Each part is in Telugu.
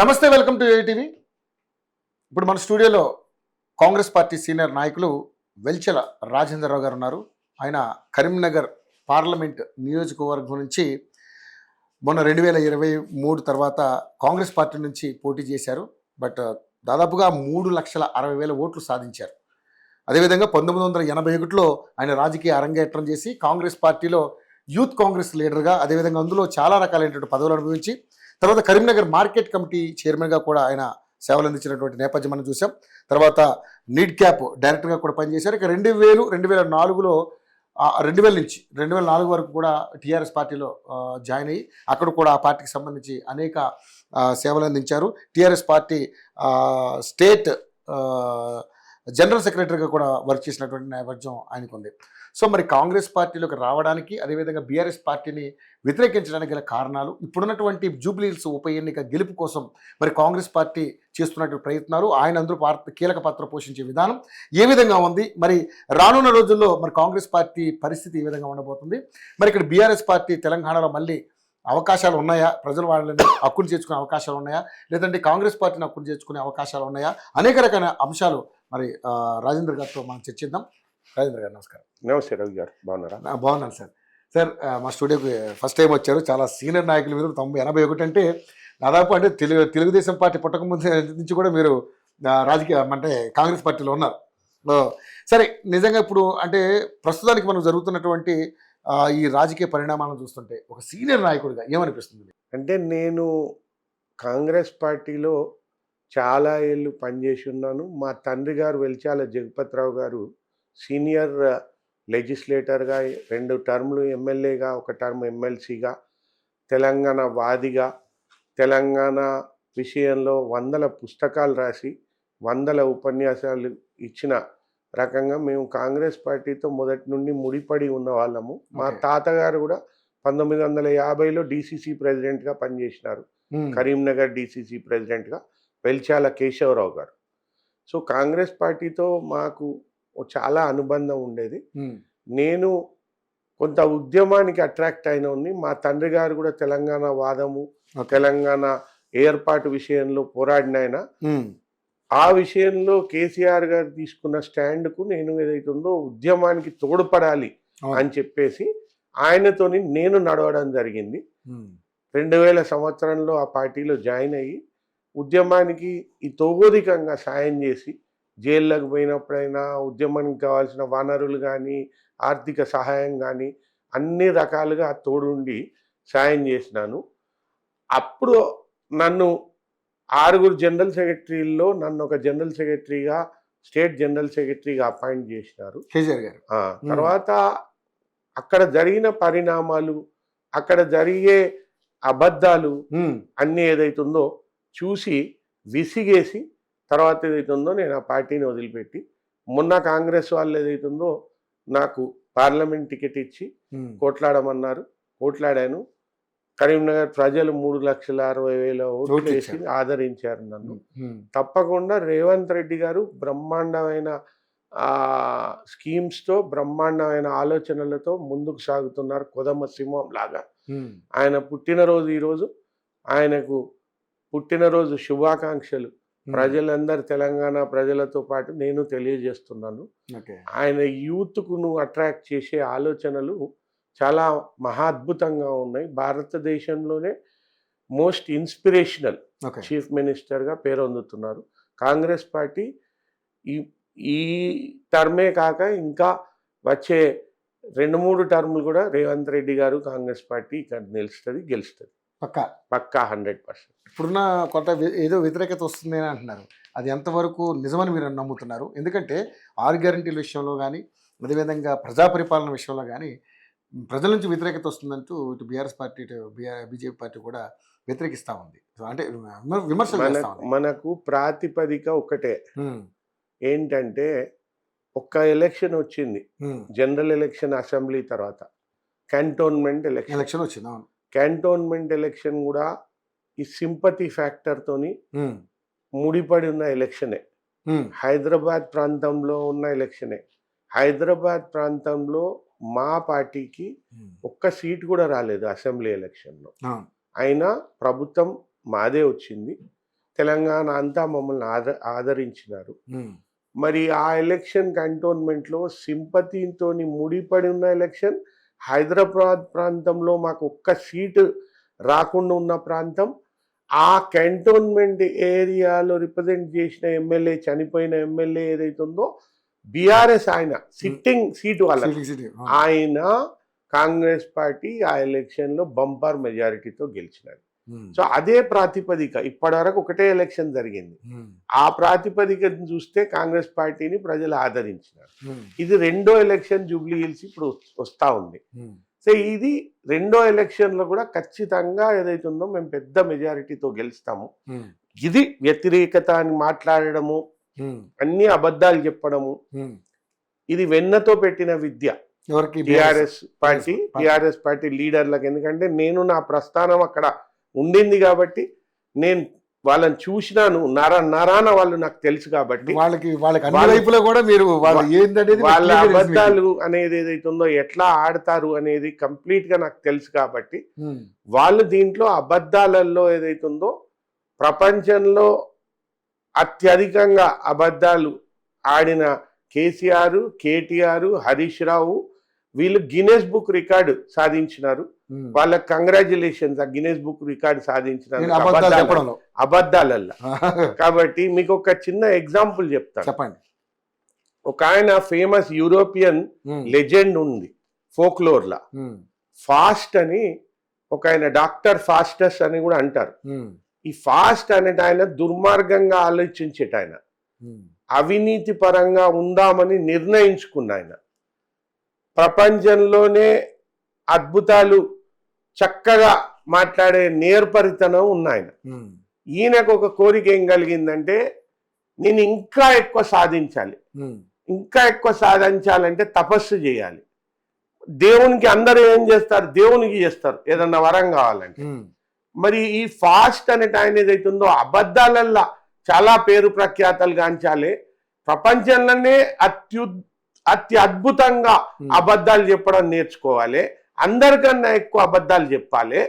నమస్తే, వెల్కమ్ టు ఏటీవీ. ఇప్పుడు మన స్టూడియోలో కాంగ్రెస్ పార్టీ సీనియర్ నాయకులు వెల్చెల రాజేంద్రరావు గారు ఉన్నారు. ఆయన కరీంనగర్ పార్లమెంట్ నియోజకవర్గం నుంచి మొన్న 2023 తర్వాత కాంగ్రెస్ పార్టీ నుంచి పోటీ చేశారు. బట్ దాదాపుగా 3,60,000 ఓట్లు సాధించారు. అదేవిధంగా 1981లో ఆయన రాజకీయ అరంగేట్రం చేసి కాంగ్రెస్ పార్టీలో యూత్ కాంగ్రెస్ లీడర్గా, అదేవిధంగా అందులో చాలా రకాలైనటువంటి పదవులు అనుభవించి తర్వాత కరీంనగర్ మార్కెట్ కమిటీ చైర్మన్గా కూడా ఆయన సేవలు అందించినటువంటి నేపథ్యం మనం చూసాం. తర్వాత నీడ్ క్యాప్ డైరెక్టర్గా కూడా పనిచేశారు. ఇక 2004లో 2000 నుంచి 2004 వరకు కూడా టీఆర్ఎస్ పార్టీలో జాయిన్ అయ్యి అక్కడ కూడా ఆ పార్టీకి సంబంధించి అనేక సేవలు అందించారు. టీఆర్ఎస్ పార్టీ స్టేట్ జనరల్ సెక్రటరీగా కూడా వర్క్ చేసినటువంటి నేపథ్యం ఆయనకు ఉంది. సో మరి కాంగ్రెస్ పార్టీలోకి రావడానికి, అదేవిధంగా బీఆర్ఎస్ పార్టీని వ్యతిరేకించడానికి గల కారణాలు, ఇప్పుడున్నటువంటి జూబ్లీహిల్స్ ఉప ఎన్నిక గెలుపు కోసం మరి కాంగ్రెస్ పార్టీ చేస్తున్నటువంటి ప్రయత్నాలు, ఆయన అందులో కీలక పాత్ర పోషించే విధానం ఏ విధంగా ఉంది, మరి రానున్న రోజుల్లో మరి కాంగ్రెస్ పార్టీ పరిస్థితి ఏ విధంగా ఉండబోతుంది, మరి ఇక్కడ బీఆర్ఎస్ పార్టీ తెలంగాణలో మళ్ళీ అవకాశాలు ఉన్నాయా, ప్రజలు వాళ్ళని హక్కులు చేర్చుకునే అవకాశాలు ఉన్నాయా, లేదంటే కాంగ్రెస్ పార్టీని హక్కులు చేర్చుకునే అవకాశాలు ఉన్నాయా, అనేక రకాల అంశాలు మరి రాజేంద్ర గారితో మనం చర్చిద్దాం. రాజేంద్ర గారు నమస్కారం. నమస్తే రవి గారు, బాగున్నారా? బాగున్నాను సార్. సార్ మా స్టూడియోకి ఫస్ట్ టైం వచ్చారు. చాలా సీనియర్ నాయకులు మీరు. 81 అంటే దాదాపు అంటే తెలుగుదేశం పార్టీ పుట్టకముందు నుంచి కూడా మీరు రాజకీయ అంటే కాంగ్రెస్ పార్టీలో ఉన్నారు. సరే, నిజంగా ఇప్పుడు అంటే ప్రస్తుతానికి మనం జరుగుతున్నటువంటి ఈ రాజకీయ పరిణామాలను చూస్తుంటే ఒక సీనియర్ నాయకుడిగా ఏమనిపిస్తుంది? అంటే నేను కాంగ్రెస్ పార్టీలో చాలా ఏళ్ళు పనిచేసి ఉన్నాను. మా తండ్రి గారు వెల్చాల జగపతిరావు గారు సీనియర్ లెజిస్లేటర్గా 2 టర్ములు ఎమ్మెల్యేగా, 1 టర్మ్ ఎమ్మెల్సీగా, తెలంగాణ వాదిగా, తెలంగాణ విషయంలో 100 పుస్తకాలు రాసి 100 ఉపన్యాసాలు ఇచ్చిన రకంగా మేము కాంగ్రెస్ పార్టీతో మొదటి నుండి ముడిపడి ఉన్న వాళ్ళము. మా తాతగారు కూడా 1950లో డీసీసీ ప్రెసిడెంట్గా పనిచేసినారు. కరీంనగర్ డీసీసీ ప్రెసిడెంట్గా వెల్చాల కేశవరావు గారు. సో కాంగ్రెస్ పార్టీతో మాకు చాలా అనుబంధం ఉండేది. నేను కొంత ఉద్యమానికి అట్రాక్ట్ అయిన మా తండ్రి గారు కూడా తెలంగాణ వాదము, తెలంగాణ ఏర్పాటు విషయంలో పోరాడిన ఆయన. ఆ విషయంలో కేసీఆర్ గారు తీసుకున్న స్టాండ్కు నేను ఏదైతుందో ఉద్యమానికి తోడ్పడాలి అని చెప్పేసి ఆయనతోని నేను నడవడం జరిగింది. 2000 సంవత్సరంలో ఆ పార్టీలో జాయిన్ అయ్యి ఉద్యమానికి తోదికంగా సాయం చేసి, జైల్లోకి పోయినప్పుడైనా ఉద్యమానికి కావాల్సిన వనరులు కానీ, ఆర్థిక సహాయం కానీ అన్ని రకాలుగా తోడుండి సాయం చేసినాను. అప్పుడు నన్ను 6 జనరల్ సెక్రటరీల్లో నన్ను ఒక జనరల్ సెక్రటరీగా, స్టేట్ జనరల్ సెక్రటరీగా అపాయింట్ చేసినారు కేసీఆర్ గారు. తర్వాత అక్కడ జరిగిన పరిణామాలు, అక్కడ జరిగే అబద్ధాలు అన్నీ ఏదైతుందో చూసి విసిగేసి తర్వాత ఏదైతుందో నేను ఆ పార్టీని వదిలిపెట్టి, మొన్న కాంగ్రెస్ వాళ్ళు ఏదైతుందో నాకు పార్లమెంట్ టికెట్ ఇచ్చి కొట్లాడమన్నారు. కొట్లాడాను. కరీంనగర్ ప్రజలు 3,60,000 ఓట్లు వేసి ఆదరించారు నన్ను. తప్పకుండా రేవంత్ రెడ్డి గారు బ్రహ్మాండమైన స్కీమ్స్తో, బ్రహ్మాండమైన ఆలోచనలతో ముందుకు సాగుతున్నారు. కొదమ సింహం లాగా. ఆయన పుట్టినరోజు ఈరోజు. ఆయనకు పుట్టినరోజు శుభాకాంక్షలు ప్రజలందరూ, తెలంగాణ ప్రజలతో పాటు నేను తెలియజేస్తున్నాను. ఆయన యూత్కు అట్రాక్ట్ చేసే ఆలోచనలు చాలా మహాద్భుతంగా ఉన్నాయి. భారతదేశంలోనే మోస్ట్ ఇన్స్పిరేషనల్ చీఫ్ మినిస్టర్గా పేరొందుతున్నారు. కాంగ్రెస్ పార్టీ ఈ టర్మే కాక ఇంకా వచ్చే 2-3 టర్ములు కూడా రేవంత్ రెడ్డి గారు కాంగ్రెస్ పార్టీ ఇక్కడ నిలుస్తుంది, గెలుస్తుంది. పక్కా 100%. ఇప్పుడున్న కొంత ఏదో వ్యతిరేకత వస్తుంది అని అంటున్నారు. అది ఎంతవరకు నిజమని మీరు నమ్ముతున్నారు? ఎందుకంటే 6 గ్యారెంటీల విషయంలో కానీ, అదేవిధంగా ప్రజా పరిపాలన విషయంలో కానీ ప్రజల నుంచి వ్యతిరేకత వస్తుందంటూ ఇటు బీఆర్ఎస్ పార్టీ, ఇటు బీజేపీ పార్టీ కూడా వ్యతిరేకిస్తూ ఉంది. అంటే విమర్శలు. మనకు ప్రాతిపదిక ఒకటే, ఏంటంటే ఒక్క ఎలక్షన్ వచ్చింది, జనరల్ ఎలక్షన్ అసెంబ్లీ తర్వాత క్యాంటోన్మెంట్ ఎలక్షన్ వచ్చింది. క్యాంటోన్మెంట్ ఎలక్షన్ కూడా ఈ సింపతి ఫ్యాక్టర్తోని ముడిపడి ఉన్న ఎలక్షనే. హైదరాబాద్ ప్రాంతంలో ఉన్న ఎలక్షనే. హైదరాబాద్ ప్రాంతంలో మా పార్టీకి ఒక్క సీట్ కూడా రాలేదు అసెంబ్లీ ఎలక్షన్లో. అయినా ప్రభుత్వం మాదే వచ్చింది. తెలంగాణ అంతా మమ్మల్ని ఆదరించినారు. మరి ఆ ఎలక్షన్ కంటోన్మెంట్లో సింపతితో ముడిపడి ఉన్న ఎలక్షన్. హైదరాబాద్ ప్రాంతంలో మాకు ఒక్క సీటు రాకుండా ఉన్న ప్రాంతం. ఆ కంటోన్మెంట్ ఏరియాలో రిప్రజెంట్ చేసిన ఎమ్మెల్యే, చనిపోయిన ఎమ్మెల్యే ఏదైతే ఉందో బీఆర్ఎస్, ఆయన సిట్టింగ్ సీటు వాళ్ళ, ఆయన కాంగ్రెస్ పార్టీ ఆ ఎలక్షన్లో బంపర్ మెజారిటీతో గెలిచినారు. సో అదే ప్రాతిపదిక, ఇప్పటి వరకు ఒకటే ఎలక్షన్ జరిగింది. ఆ ప్రాతిపదికను చూస్తే కాంగ్రెస్ పార్టీని ప్రజలు ఆదరించినారు. ఇది రెండో ఎలక్షన్ జూబ్లీ హిల్స్ ఇప్పుడు వస్తా ఉంది. సో ఇది రెండో ఎలక్షన్లో కూడా ఖచ్చితంగా ఏదైతే ఉందో మేము పెద్ద మెజారిటీతో గెలుస్తాము. ఇది వ్యతిరేకత అని మాట్లాడడము, అన్ని అబద్ధాలు చెప్పడము, ఇది వెన్నతో పెట్టిన విద్య టిఆర్ఎస్ పార్టీ లీడర్లకు. ఎందుకంటే నేను నా ప్రస్థానం అక్కడ ఉండింది కాబట్టి, నేను వాళ్ళని చూసినాను, నరాన వాళ్ళు నాకు తెలుసు కాబట్టి, వాళ్ళ అబద్ధాలు అనేది ఏదైతే ఉందో ఎట్లా ఆడతారు అనేది కంప్లీట్ గా నాకు తెలుసు కాబట్టి, వాళ్ళు దీంట్లో అబద్ధాలలో ఏదైతే ఉందో ప్రపంచంలో అత్యధికంగా అబద్ధాలు ఆడిన కేసీఆర్, కేటీఆర్, హరీష్ రావు, వీళ్ళు గిన్నెస్ బుక్ రికార్డు సాధించినారు. వాళ్ళకి కంగ్రాచులేషన్స్. ఆ గిన్నెస్ బుక్ రికార్డు సాధించినారు అబద్ధాలల్లో. కాబట్టి మీకు ఒక చిన్న ఎగ్జాంపుల్ చెప్తాను. చెప్పండి. ఒక ఆయన ఫేమస్ యూరోపియన్ లెజెండ్ ఉంది ఫోక్లోర్ లా, ఫాస్ట్ అని ఒక ఆయన, డాక్టర్ ఫాస్టస్ అని కూడా అంటారు. ఈ ఫాస్ట్ అనేట ఆయన దుర్మార్గంగా ఆలోచించేట ఆయన, అవినీతి పరంగా ఉందామని నిర్ణయించుకున్న ఆయన, ప్రపంచంలోనే అద్భుతాలు చక్కగా మాట్లాడే నేర్పరితనం ఉన్న ఆయన. ఈయనకు ఒక కోరిక ఏం కలిగిందంటే, నేను ఇంకా ఎక్కువ సాధించాలి, ఇంకా ఎక్కువ సాధించాలంటే తపస్సు చేయాలి. దేవునికి అందరూ ఏం చేస్తారు, దేవునికి చేస్తారు ఏదన్నా వరం కావాలంటే. మరి ఈ ఫాస్ట్ అనేట ఆయన ఏదైతుందో అబద్ధాలల్లా చాలా పేరు ప్రఖ్యాతలు గాంచాలి, ప్రపంచంలోనే అతి అద్భుతంగా అబద్ధాలు చెప్పడం నేర్చుకోవాలి, అందరికన్నా ఎక్కువ అబద్ధాలు చెప్పాలి,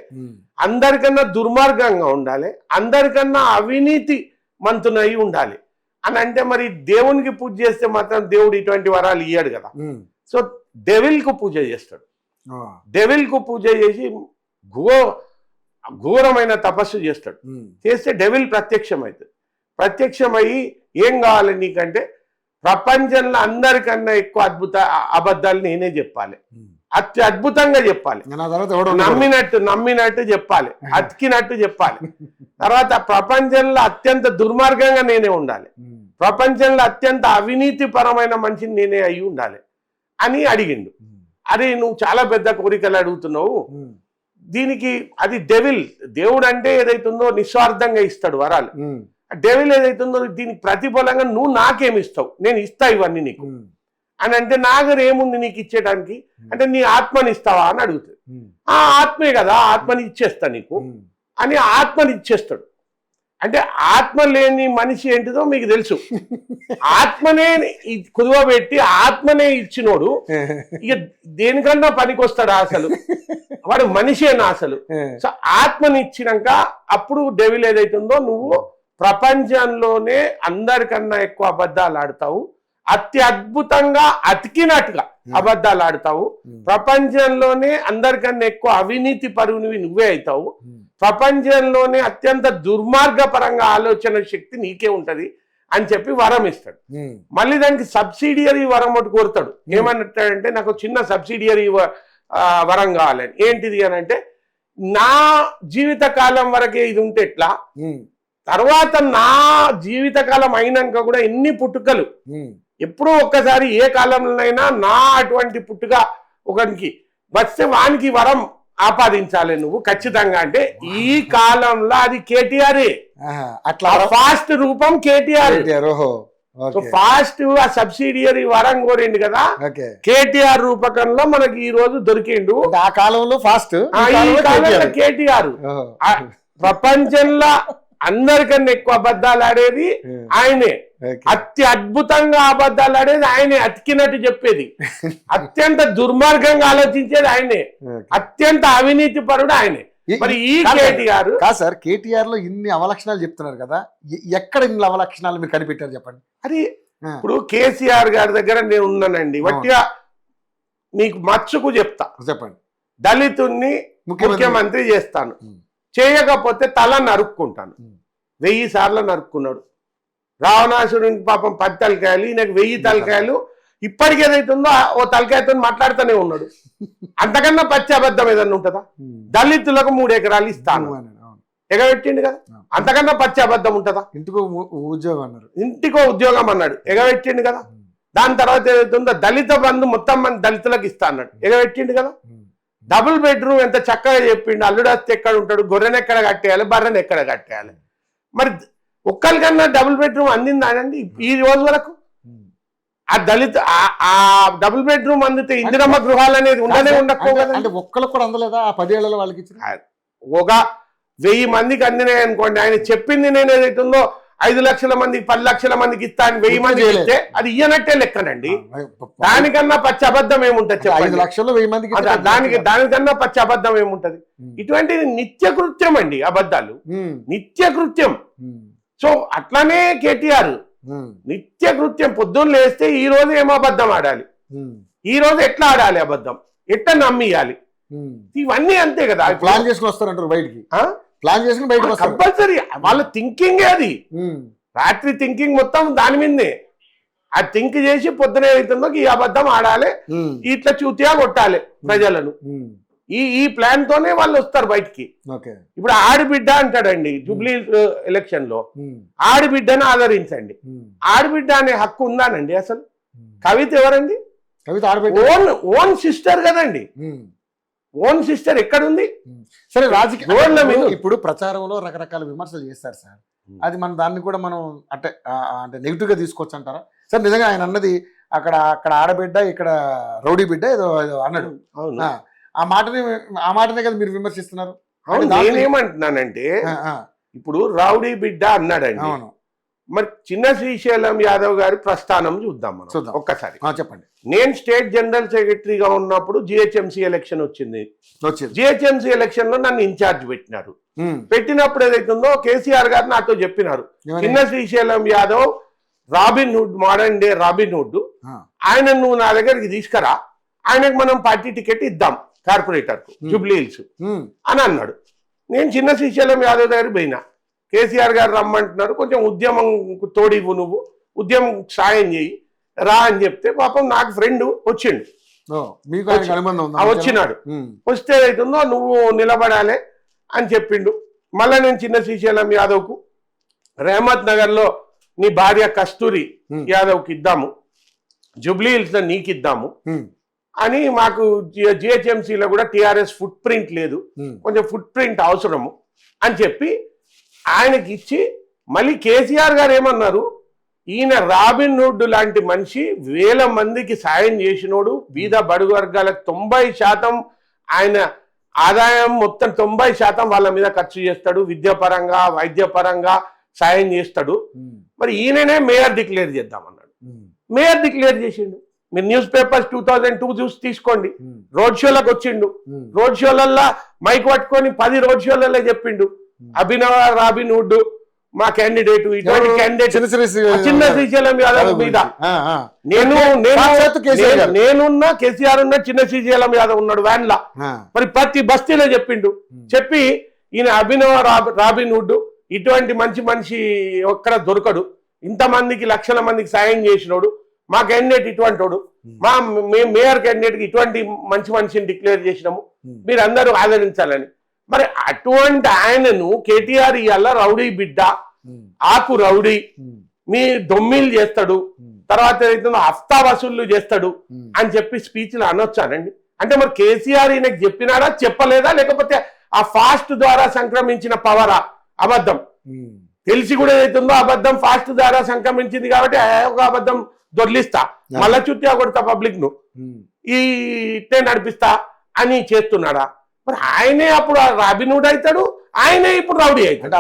అందరికన్నా దుర్మార్గంగా ఉండాలి, అందరికన్నా అవినీతి మంతునై ఉండాలి అని అంటే, మరి దేవునికి పూజ చేస్తే మాత్రం దేవుడు ఇటువంటి వరాలు ఇయ్యాడు కదా. సో డెవిల్ కు పూజ చేస్తాడు. డెవిల్ కు పూజ చేసి ఘోరమైన తపస్సు చేస్తాడు. చేస్తే డెవిల్ ప్రత్యక్షమవుతుంది. ప్రత్యక్షమయ్యి ఏం కావాలి నీకంటే, ప్రపంచంలో అందరికన్నా ఎక్కువ అబద్ధాలు నేనే చెప్పాలి, అతి అద్భుతంగా చెప్పాలి, నమ్మినట్టు చెప్పాలి, అతికినట్టు చెప్పాలి. తర్వాత ప్రపంచంలో అత్యంత దుర్మార్గంగా నేనే ఉండాలి, ప్రపంచంలో అత్యంత అవినీతి పరమైన మనిషిని నేనే అయి ఉండాలి అని అడిగిండు. అరే నువ్వు చాలా పెద్ద కోరికలు అడుగుతున్నావు, దీనికి అది డెవిల్. దేవుడు అంటే ఏదైతుందో నిస్వార్థంగా ఇస్తాడు వరాలు. డెవిల్ ఏదైతుందో దీనికి ప్రతిఫలంగా నువ్వు నాకేమిస్తావు, నేను ఇస్తా ఇవన్నీ నీకు అని అంటే, నాగర్ ఏముంది నీకు ఇచ్చేయడానికి అంటే, నీ ఆత్మని ఇస్తావా అని అడుగుతుంది. ఆ ఆత్మే కదా, ఆత్మని ఇచ్చేస్తా నీకు అని ఆత్మని ఇచ్చేస్తాడు. అంటే ఆత్మ లేని మనిషి ఏంటిదో మీకు తెలుసు. ఆత్మనే కుదువబెట్టి ఆత్మనే ఇచ్చినోడు ఇక దేనికన్నా పనికొస్తాడు అసలు, వాడు మనిషేనా అసలు. సో ఆత్మని ఇచ్చినాక అప్పుడు డెవిల్ ఏదైతుందో, నువ్వు ప్రపంచంలోనే అందరికన్నా ఎక్కువ అబద్ధాలు ఆడతావు, అతి అద్భుతంగా అతికినట్టుగా అబద్ధాలు ఆడతావు, ప్రపంచంలోనే అందరికన్నా ఎక్కువ అవినీతి పరువునివి నువ్వే అవుతావు, ప్రపంచంలోనే అత్యంత దుర్మార్గపరంగా ఆలోచన శక్తి నీకే ఉంటది అని చెప్పి వరం ఇస్తాడు. మళ్ళీ దానికి సబ్సిడియరీ వరం ఒకటి కోరుతాడు. ఏమన్నాడంటే, నాకు చిన్న సబ్సిడియరీ వరం కావాలని. ఏంటిది అని అంటే, నా జీవిత కాలం వరకే ఇది ఉంటే ఎట్లా, తర్వాత నా జీవితకాలం అయినాక కూడా ఎన్ని పుట్టుకలు, ఎప్పుడూ ఒక్కసారి ఏ కాలంలోనైనా నా అటువంటి పుట్టుక ఒకరికి వస్తే వానికి వరం ఆపాదించాలి నువ్వు ఖచ్చితంగా. అంటే ఈ కాలంలో అది కేటీఆర్, అట్లా ఫాస్ట్ రూపం కేటీఆర్. సో ఫాస్ట్ ఆ సబ్సిడియరీ వరం కోరిండు కదా, కేటీఆర్ రూపకంలో మనకి ఈ రోజు దొరికిండు. ఆ కాలంలో ఫాస్ట్, ఈ కాలంలో కేటీఆర్. ప్రపంచంలో అందరికన్నా ఎక్కువ అబద్ధాలు ఆడేది ఆయనే, అతి అద్భుతంగా అబద్ధాలు ఆడేది ఆయనే, అతికినట్టు చెప్పేది, అత్యంత దుర్మార్గంగా ఆలోచించేది ఆయనే, అత్యంత అవినీతి పరుడు ఆయనే. మరి ఈ కేటీఆర్ కాదు సార్, కేటీఆర్ లో ఇన్ని అవలక్షణాలు చెప్తున్నారు కదా, ఎక్కడ ఇన్ని అవలక్షణాలు మీరు కనిపెట్టారు చెప్పండి. అది ఇప్పుడు కేసీఆర్ గారి దగ్గర నేను ఉన్నానండి, వట్టిగా మీకు మచ్చుకు చెప్తా, చెప్పండి. దళితుణ్ణి ముఖ్యమంత్రి చేస్తాను, చేయకపోతే తల నరుక్కుంటాను. 1000 సార్లు నరుక్కున్నాడు రావణాసురునికి, పాపం 10 తలకాయలు, ఈయనకు 1000 తలకాయలు. ఇప్పటికి ఏదైతుందో ఓ తలకాయతో మాట్లాడుతూనే ఉన్నాడు. అంతకన్నా పచ్చి అబద్ధం ఏదన్నా ఉంటుందా? దళితులకు 3 ఎకరాలు ఇస్తాను ఎగబెట్టిండు కదా, అంతకన్నా పచ్చి అబద్ధం ఉంటుందా? ఇంటికో ఉద్యోగం అన్నారు, ఇంటికో ఉద్యోగం అన్నాడు, ఎగబెట్టిండు కదా. దాని తర్వాత ఏదైతుందో దళిత బంధు మొత్తం మంది దళితులకు ఇస్తా అన్నాడు, ఎగబెట్టిండు కదా. డబుల్ బెడ్రూమ్ ఎంత చక్కగా చెప్పిండు, అల్లుడు వస్తే ఎక్కడ ఉంటాడు, గొర్రెను ఎక్కడ కట్టేయాలి, బర్రెను ఎక్కడ కట్టేయాలి. మరి ఒక్కరికన్నా డబుల్ బెడ్రూమ్ అందిందానండి ఈ రోజు వరకు? ఆ దళిత ఆ డబుల్ బెడ్రూమ్ అందితే ఇందిరమ్మ గృహాలు అనేది ఉండనే ఉండకపోతే అంటే ఒక్కరికి కూడా అందలేదా ఆ 10 ఏళ్లలో వాళ్ళకి ఇచ్చిన? ఒక 1000 మందికి అందినాయి అనుకోండి, ఆయన చెప్పింది నేను ఏదైతుందో 5 లక్షల మందికి 10 లక్షల మందికి ఇస్తా అని 1000 మందికి ఇస్తే అది ఇయ్యనట్టే లెక్కనండి. దానికన్నా పచ్చి అబద్ధం ఏముంటది చెప్పండి? 5 లక్షలు 1000 మందికి దానికన్నా పచ్చి అబద్ధం ఏముంటది? ఇటువంటిది నిత్యకృత్యం అండి అబద్ధాలు, నిత్యకృత్యం. సో అట్లానే కేటీఆర్ నిత్యకృత్యం. పొద్దున్న లేస్తే ఈ రోజు ఏమో అబద్ధం ఆడాలి, ఈ రోజు ఎట్లా ఆడాలి అబద్ధం, ఎట్లా నమ్మియాలి, ఇవన్నీ అంతే కదా. ప్లాన్ చేసుకుని వస్తారంటారు బయటికి, ప్లాన్ చేసుకుని బయటకు వస్తారు కంపల్సరీ. వాళ్ళ థింకింగ్ అది, రాత్రి థింకింగ్ మొత్తం దాని మీదే. ఆ థింక్ చేసి పొద్దున ఏదైతుందో ఈ అబద్ధం ఆడాలి, ఇట్లా చూతియా కొట్టాలి ప్రజలను. ఈ ప్లాన్ తోనే వాళ్ళు వస్తారు బయటికి. ఇప్పుడు ఆడబిడ్డ అంటాడండి జూబ్లీ ఎలక్షన్ లో, ఆడబిడ్డను ఆదరించండి. ఆడబిడ్డ అనే హక్కు ఉందానండి అసలు? కవిత ఎవరండి? కవిత ఓన్ సిస్టర్ కదండి, ఓన్ సిస్టర్ ఎక్కడుంది? సరే, రాజకీయ ఇప్పుడు ప్రచారంలో రకరకాల విమర్శలు చేస్తారు సార్, అది మనం దాన్ని కూడా మనం అంటే నెగిటివ్ గా తీసుకోవచ్చు అంటారా సార్? నిజంగా ఆయన అన్నది అక్కడ ఆడబిడ్డ, ఇక్కడ రౌడీ బిడ్డ ఏదో అన్నాడు, ఆ మాటనే కదా మీరు విమర్శిస్తున్నారు. నేనేమంటున్నానంటే ఇప్పుడు రౌడీ బిడ్డ అన్నాడండి, మరి చిన్న శ్రీశైలం యాదవ్ గారి ప్రస్థానం చూద్దాం మనం ఒక్కసారి. చెప్పండి. నేను స్టేట్ జనరల్ సెక్రటరీగా ఉన్నప్పుడు జిహెచ్ఎంసీ ఎలక్షన్ వచ్చింది. జిహెచ్ఎంసీ ఎలక్షన్ లో నన్ను ఇన్ఛార్జ్ పెట్టినారు. పెట్టినప్పుడు ఏదైతుందో కేసీఆర్ గారు నాతో చెప్పినారు, చిన్న Srisailam Yadav robin hood, modern day robin hood, ఆయన నువ్వు నా దగ్గరికి తీసుకురా, ఆయనకు మనం పార్టీ టికెట్ ఇద్దాం కార్పొరేటర్ కు జూబ్లీ హిల్స్ అని అన్నాడు. నేను చిన్న శ్రీశైలం యాదవ్ దగ్గర పోయినా, కేసీఆర్ గారు రమ్మంటున్నారు, కొంచెం ఉద్యమం తోడివ్వు, నువ్వు ఉద్యమం సాయం చేయి రా అని చెప్తే, పాపం నాకు ఫ్రెండ్ వచ్చిండు, వచ్చినాడు. వస్తే అవుతుందో నువ్వు నిలబడాలి అని చెప్పిండు. మళ్ళీ నేను చిన్న శ్రీశైలం యాదవ్ కు రెహమత్ నగర్ లో నీ భార్య కస్తూరి యాదవ్ కి ఇద్దాము, జూబ్లీ హిల్స్ లో నీకు ఇద్దాము అని, మాకు జిహెచ్ఎంసీలో కూడా టిఆర్ఎస్ ఫుట్ ప్రింట్ లేదు, కొంచెం ఫుట్ ప్రింట్ అవసరము అని చెప్పి ఆయనకి ఇచ్చి, మళ్ళీ కేసీఆర్ గారు ఏమన్నారు, ఈయన రాబిన్ హుడ్ లాంటి మనిషి 1000 మందికి సాయం చేసినోడు, బీద బడుగు వర్గాలకు 90% ఆయన ఆదాయం మొత్తం 90% వాళ్ళ మీద ఖర్చు చేస్తాడు, విద్యాపరంగా వైద్యపరంగా సాయం చేస్తాడు. మరి ఈయననే మేయర్ డిక్లేర్ చేద్దామన్నాడు. మేయర్ డిక్లేర్ చేసిండు. మీరు న్యూస్ పేపర్స్ 2002 చూసి తీసుకోండి. రోడ్ షోలకు వచ్చిండు, రోడ్ షోలల్లో మైక్ పట్టుకొని 10 రోడ్ షోలలో చెప్పిండు, అభినవ రాబిన్ హుడ్ మా క్యాండిడేట్, ఇటువంటి క్యాండిడేట్ చిన్న శ్రీశైలం యాదవ్ మీద నేనున్నా, కేసీఆర్ ఉన్న, చిన్న శ్రీశైలం యాదవ్ ఉన్నాడు వ్యాన్ లా, మరి ప్రతి బస్తీలో చెప్పిండు. చెప్పి ఈయన అభినవ రాబిన్ హుడ్, ఇటువంటి మంచి మనిషి ఒక్కడ దొరకడు, ఇంతమందికి లక్షల మందికి సాయం చేసినోడు, మా క్యాండిడేట్ ఇటువంటి వాడు, మేయర్ క్యాండిడేట్ కి ఇటువంటి మంచి మనిషిని డిక్లేర్ చేసినాము, మీరు అందరూ ఆదరించాలని. మరి అటువంటి ఆయనను కేటీఆర్ ఇవాళ రౌడీ బిడ్డ, ఆకు రౌడీ, మీ దొమ్మిలు చేస్తాడు, తర్వాత ఏదైతుందో హఫ్తా వసూళ్లు చేస్తాడు అని చెప్పి స్పీచ్లు అనొచ్చానండి. అంటే మరి కేసీఆర్ ఈయనకు చెప్పినారా చెప్పలేదా, లేకపోతే ఆ ఫాస్ట్ ద్వారా సంక్రమించిన పవరా అబద్ధం? తెలిసి కూడా ఏదైతుందో అబద్ధం ఫాస్ట్ ద్వారా సంక్రమించింది కాబట్టి ఒక అబద్ధం దొర్లిస్తా, మళ్ళా చుట్టూ కొడతా పబ్లిక్ ను, ఈ ఇట్టే నడిపిస్తా అని చేస్తున్నాడా? మరి ఆయనే అప్పుడు రాబిన్ హుడ్ అవుతాడు, ఆయనే ఇప్పుడు రౌడీ అవుతాడు.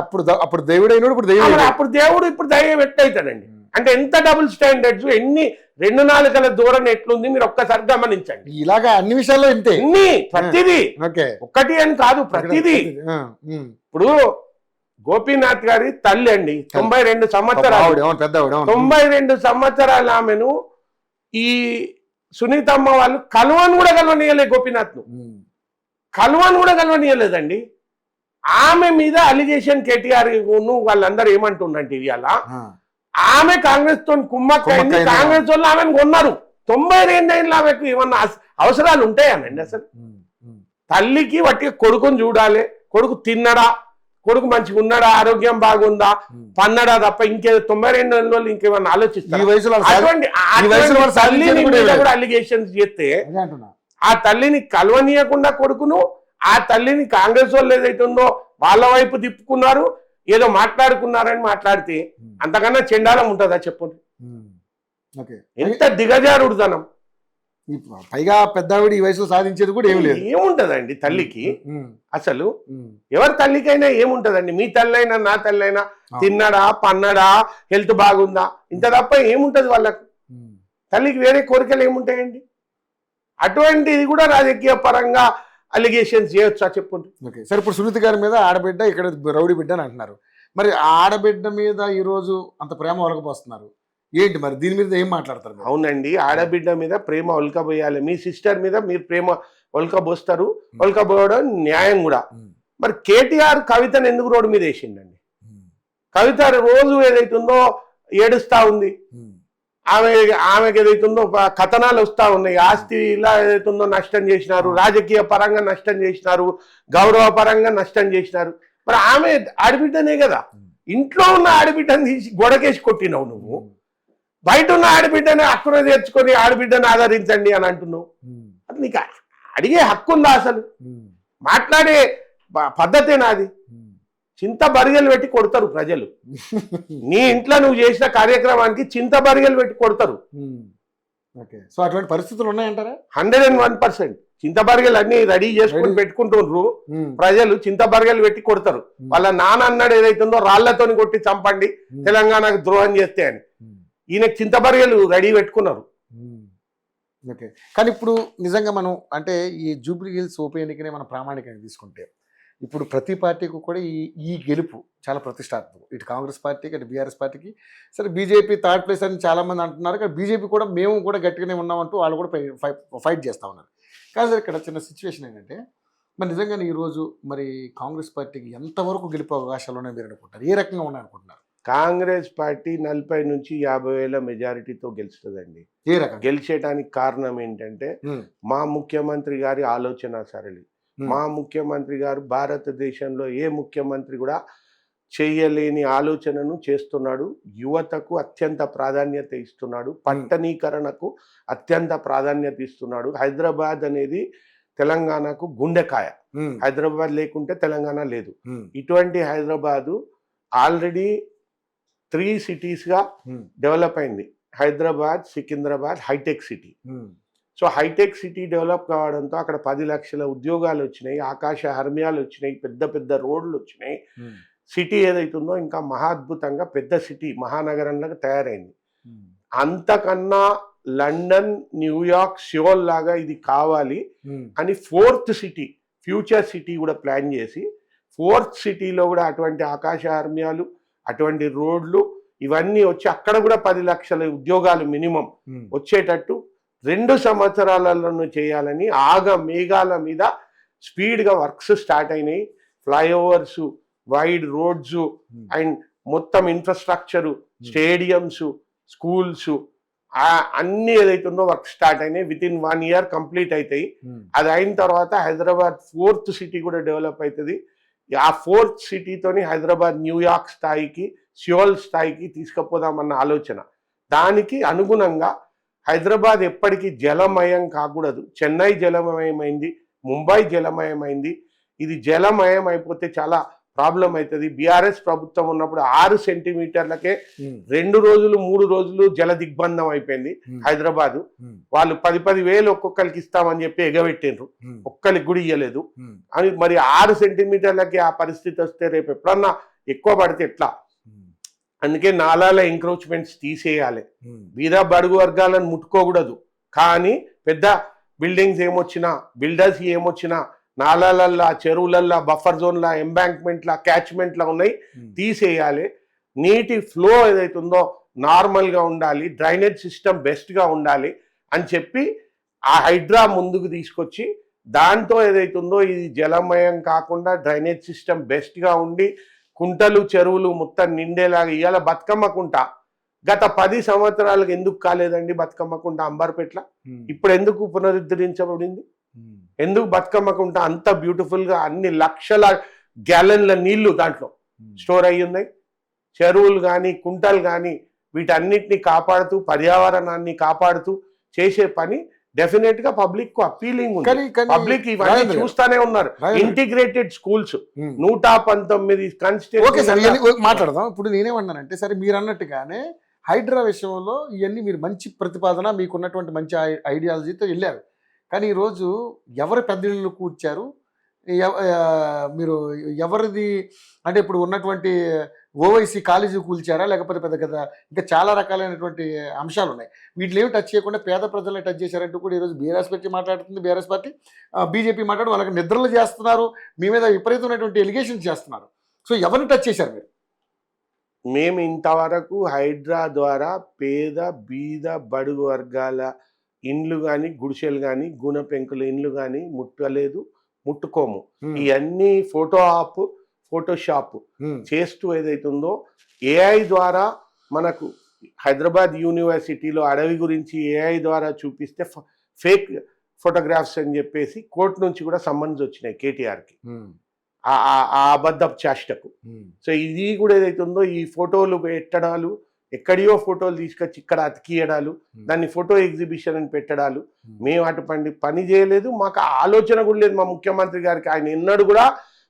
అప్పుడు దేవుడు అయినాడు, ఇప్పుడు దేవుడు ఇప్పుడు దయ్యం ఎట్టు అవుతాడండి? అంటే ఎంత డబుల్ స్టాండర్డ్స్, ఎన్ని రెండు నాలుకల ధోరణి ఎట్లుంది మీరు ఒక్కసారి గమనించండి. ఇలాగా అన్ని విషయాల్లో ఇంతే. అన్ని ప్రతిదీ ఓకే, ఒక్కటి అని కాదు, ప్రతిదీ. ఇప్పుడు గోపీనాథ్ గారి తల్లి అండి, 92 సంవత్సరాలు, 92 సంవత్సరాలు ఆమెను ఈ సునీతమ్మ వాళ్ళు కలువను కూడా కలవనీయలే, గోపీనాథ్ను కలువను కూడా కలవనీయలేదండి. ఆమె మీద అలిగేషన్ కేటీఆర్ వాళ్ళందరూ ఏమంటుండంటే ఇవాళ ఆమె కాంగ్రెస్ తో కుమ్మక్కైంది, కాంగ్రెస్ వాళ్ళు ఆమెను కొన్నారు. 92 ఏళ్ళు ఆమెకు ఏమన్నా అవసరాలు ఉంటాయానండి అసలు? తల్లికి వాటి కొడుకుని చూడాలి, కొడుకు తిన్నడా, కొడుకు మంచిగా ఉన్నాడా, ఆరోగ్యం బాగుందా, పన్నడా తప్ప ఇంకే 92 ఏళ్ళు ఇంకేమన్నా ఆలోచిస్తారు? తల్లిని మీద కూడా అలిగేషన్స్ చేస్తే ఆ తల్లిని కలవనీయకుండా కొడుకును, ఆ తల్లిని కాంగ్రెస్ వాళ్ళు ఏదైతే ఉందో వాళ్ళ వైపు తిప్పుకున్నారు, ఏదో మాట్లాడుకున్నారని మాట్లాడితే అంతకన్నా చెండాలం ఉంటుందా చెప్పండి? ఎంత దిగజారుడుదనం. పైగా పెద్దవిడ ఈ వయసులో సాధించేది కూడా ఏమి లేదు. ఏముంటదండి తల్లికి అసలు? ఎవరి తల్లికైనా ఏముంటదండి? మీ తల్లైనా నా తల్లైనా తిన్నడా, పన్నడా, హెల్త్ బాగుందా, ఇంత తప్ప ఏముంటది వాళ్ళకు? తల్లికి వేరే కోరికలు ఏముంటాయండి? అటువంటిది కూడా రాజకీయ పరంగా అలిగేషన్స్ చేయొచ్చా చెప్పండి? ఓకే, సరే. ఇప్పుడు సునీత గారి మీద ఆడబిడ్డ, ఇక్కడ రౌడీ బిడ్డ అని అంటున్నారు. మరి ఆడబిడ్డ మీద ఈ రోజు అంత ప్రేమ ఒలకపోస్తున్నారు ఏంటి? మరి దీని మీద ఏం మాట్లాడతారు? అవునండి, ఆడబిడ్డ మీద ప్రేమ ఒలకబోయాలి. మీ సిస్టర్ మీద మీరు ప్రేమ ఒలకబోస్తారు, ఒలకబోయడం న్యాయం కూడా. మరి కేటీఆర్ కవితను ఎందుకు రోడ్డు మీద వేసిండండి? కవిత రోజు ఏదైతుందో ఏడుస్తా ఉంది, ఆమెకి ఏదైతుందో కథనాలు వస్తా ఉన్నాయి, ఆస్తి ఇలా ఏదైతుందో నష్టం చేసినారు, రాజకీయ పరంగా నష్టం చేసినారు, గౌరవ పరంగా నష్టం చేసినారు. మరి ఆమె ఆడబిడ్డనే కదా. ఇంట్లో ఉన్న ఆడబిడ్డను తీసి గొడకేసి కొట్టినావు నువ్వు, బయట ఉన్న ఆడబిడ్డని హక్కున తెచ్చుకొని ఆడబిడ్డను ఆదరించండి అని అంటున్నావు. అది నీకు అడిగే హక్కు ఉందా అసలు? మాట్లాడే పద్ధతే నాది? చింత బరిగెలు పెట్టి కొడతారు ప్రజలు. నీ ఇంట్లో నువ్వు చేసిన కార్యక్రమానికి చింత బరిగెలు పెట్టి కొడతారు. సో అటువంటి పరిస్థితులు ఉన్నాయంటారా? 101%. చింత బరిగెలు అన్ని రెడీ చేసుకొని పెట్టుకుంటుండ్రు ప్రజలు, చింత బరిగెలు పెట్టి కొడతారు. వాళ్ళ నాన్న అన్నాడు ఏదైతుందో రాళ్లతోని కొట్టి చంపండి తెలంగాణకు ద్రోహం చేస్తే అని, ఈయనకు చింత బరిగెలు రెడీ పెట్టుకున్నారు. ఓకే, కానీ ఇప్పుడు నిజంగా మనం అంటే ఈ జూబ్లీ హిల్స్ ఉప ఎన్నికనే మనం ప్రామాణికంగా తీసుకుంటే ఇప్పుడు ప్రతి పార్టీకి కూడా ఈ గెలుపు చాలా ప్రతిష్టాత్మకం. ఇటు కాంగ్రెస్ పార్టీకి, అటు బీఆర్ఎస్ పార్టీకి. సరే, బీజేపీ థర్డ్ ప్లేస్ అని చాలామంది అంటున్నారు, కానీ బీజేపీ కూడా మేము కూడా గట్టిగానే ఉన్నామంటూ వాళ్ళు కూడా ఫైట్ చేస్తూ ఉన్నారు. కానీ సార్ ఇక్కడ చిన్న సిచ్యువేషన్ ఏంటంటే, మరి నిజంగానే ఈరోజు మరి కాంగ్రెస్ పార్టీకి ఎంతవరకు గెలుపు అవకాశాలు ఉన్నాయి మీరు అనుకుంటారు? ఏ రకంగా ఉన్నాయి అనుకుంటున్నారు? కాంగ్రెస్ పార్టీ 40 నుంచి 50,000 మెజారిటీతో గెలుస్తుందండి. ఏ రకంగా గెలిచేయడానికి కారణం ఏంటంటే మా ముఖ్యమంత్రి గారి ఆలోచన సరళి. మా ముఖ్యమంత్రి గారు భారతదేశంలో ఏ ముఖ్యమంత్రి కూడా చేయలేని ఆలోచనను చేస్తున్నాడు. యువతకు అత్యంత ప్రాధాన్యత ఇస్తున్నాడు, పట్టణీకరణకు అత్యంత ప్రాధాన్యత ఇస్తున్నాడు. హైదరాబాద్ అనేది తెలంగాణకు గుండెకాయ. హైదరాబాద్ లేకుంటే తెలంగాణ లేదు. ఇటువంటి హైదరాబాదు ఆల్రెడీ 3 సిటీస్గా డెవలప్ అయింది. Hyderabad, Secunderabad, hi-tech city. So hi-tech city develop కావడంతో అక్కడ 10 లక్షల ఉద్యోగాలు వచ్చినాయి, ఆకాశ హర్మ్యాలు వచ్చినాయి, పెద్ద పెద్ద రోడ్లు వచ్చినాయి. సిటీ ఏదైతుందో ఇంకా మహాద్భుతంగా పెద్ద సిటీ, మహానగరంలాగా తయారైంది. అంతకన్నా లండన్, న్యూయార్క్, సియోల్ లాగా ఇది కావాలి అని 4th సిటీ, ఫ్యూచర్ సిటీ కూడా ప్లాన్ చేసి 4th సిటీలో కూడా అటువంటి ఆకాశ హర్మ్యాలు, అటువంటి రోడ్లు ఇవన్నీ వచ్చి అక్కడ కూడా 10 లక్షల ఉద్యోగాలు మినిమం వచ్చేటట్టు 2 సంవత్సరాలలో చేయాలని మేఘాల మీద స్పీడ్గా వర్క్స్ స్టార్ట్ అయినాయి. ఫ్లైఓవర్స్, వైడ్ రోడ్స్ అండ్ మొత్తం ఇన్ఫ్రాస్ట్రక్చరు, స్టేడియంస్, స్కూల్స్ అన్నీ ఏదైతుందో వర్క్ స్టార్ట్ అయినాయి. విత్ ఇన్ 1 year కంప్లీట్ అవుతాయి. అది అయిన తర్వాత హైదరాబాద్ 4th సిటీ కూడా డెవలప్ అవుతుంది. ఆ 4th సిటీతోని హైదరాబాద్ న్యూయార్క్ స్థాయికి, సియోల్ స్థాయికి తీసుకుపోదామన్న ఆలోచన. దానికి అనుగుణంగా హైదరాబాద్ ఎప్పటికీ జలమయం కాకూడదు. చెన్నై జలమయమైంది, ముంబై జలమయమైంది. ఇది జలమయం అయిపోతే చాలా ప్రాబ్లం అవుతుంది. బీఆర్ఎస్ ప్రభుత్వం ఉన్నప్పుడు 6 సెంటీమీటర్లకే 2 రోజులు 3 రోజులు జల దిగ్బంధం అయిపోయింది హైదరాబాదు. వాళ్ళు 10 వేలు ఒక్కొక్కరికి ఇస్తామని చెప్పి ఎగబెట్టిండ్రు, ఒక్కరికి కూడా ఇయ్యలేదు అని. మరి 6 సెంటీమీటర్లకి ఆ పరిస్థితి వస్తే రేపు ఎప్పుడన్నా ఎక్కువ పడితే ఎట్లా? అందుకే నాలాల ఎంక్రోచ్మెంట్స్ తీసేయాలి, బీద బడుగు వర్గాలను ముట్టుకోకూడదు. కానీ పెద్ద బిల్డింగ్స్ ఏమొచ్చినా, బిల్డర్స్ ఏమొచ్చినా, నాలాలల్లా, చెరువులల్లా, బఫర్ జోన్లా, ఎంబాంక్మెంట్లా, క్యాచ్మెంట్లా ఉన్నాయి, తీసేయాలి. నీటి ఫ్లో ఏదైతుందో నార్మల్గా ఉండాలి, డ్రైనేజ్ సిస్టమ్ బెస్ట్గా ఉండాలి అని చెప్పి ఆ హైడ్రా ముందుకు తీసుకొచ్చి దాంతో ఏదైతుందో ఇది జలమయం కాకుండా డ్రైనేజ్ సిస్టమ్ బెస్ట్గా ఉండి కుంటలు చెరువులు మొత్తం నిండేలాగా ఇవాళ బతుకమ్మ కుంట గత 10 సంవత్సరాలకు ఎందుకు కాలేదండి? బతుకమ్మ కుంట అంబర్పేట్ల ఇప్పుడు ఎందుకు పునరుద్ధరించబడింది? ఎందుకు బతుకమ్మ కుంట అంత బ్యూటిఫుల్గా అన్ని లక్షల గ్యాలన్ల నీళ్లు దాంట్లో స్టోర్ అయ్యి ఉన్నాయి? చెరువులు కానీ కుంటలు కానీ వీటన్నిటిని కాపాడుతూ పర్యావరణాన్ని కాపాడుతూ చేసే పని డెఫినెట్ గా పబ్లిక్ కు అపీలింగ్ ఉంది. పబ్లిక్ ఇవన్నీ చూస్తానే ఉన్నారు. ఇంటిగ్రేటెడ్ స్కూల్స్ 119 కాన్స్టిట్యూయెన్సీ మాట్లాడదాం. ఇప్పుడు నేనేమన్నానంటే, సరే మీరు అన్నట్టుగానే హైడ్రా విషయంలో ఇవన్నీ మీరు మంచి ప్రతిపాదన, మీకున్నటువంటి మంచి ఐడియాలజీతో వెళ్ళారు. కానీ ఈరోజు ఎవరి పెద్ద ఇళ్ళు కూర్చారు, మీరు ఎవరిది అంటే ఇప్పుడు ఉన్నటువంటి ఓవైసీ కాలేజీ కూల్చారా, లేకపోతే పెద్ద కదా ఇంకా చాలా రకాలైనటువంటి అంశాలు ఉన్నాయి. వీటిని ఏమి టచ్ చేయకుండా పేద ప్రజల్ని టచ్ చేశారంటూ కూడా ఈరోజు బీఆర్ఎస్ పార్టీ మాట్లాడుతుంది. బీఆర్ఎస్ పార్టీ బీజేపీ మాట్లాడు వాళ్ళకి నిద్రలు చేస్తున్నారు, మీ మీద విపరీతమైనటువంటి ఎలిగేషన్స్ చేస్తున్నారు. సో ఎవరిని టచ్ చేశారు మీరు? మేము ఇంతవరకు హైడ్రా ద్వారా పేద బీద బడుగు వర్గాల ఇండ్లు కానీ, గుడిసెలు కానీ, గుణ పెంకుల ఇండ్లు కానీ ముట్టలేదు, ముట్టుకోము. ఇవన్నీ ఫోటోషాప్ చేస్తూ ఏదైతుందో ఏఐ ద్వారా మనకు హైదరాబాద్ యూనివర్సిటీలో అడవి గురించి ఏఐ ద్వారా చూపిస్తే ఫేక్ ఫోటోగ్రాఫ్స్ అని చెప్పేసి కోర్టు నుంచి కూడా సమ్మన్స్ వచ్చినాయి కేటీఆర్కి ఆ అబద్ధపు చేష్టకు. సో ఇది కూడా ఏదైతుందో ఈ ఫోటోలు పెట్టడాలు, ఎక్కడియో ఫోటోలు తీసుకొచ్చి ఇక్కడ అతికియడాలు, దాన్ని ఫోటో ఎగ్జిబిషన్ అని పెట్టడాలు, మేము అటువంటి పని చేయలేదు. మాకు ఆలోచన కూడా లేదు మా ముఖ్యమంత్రి గారికి. ఆయన ఎన్నడూ కూడా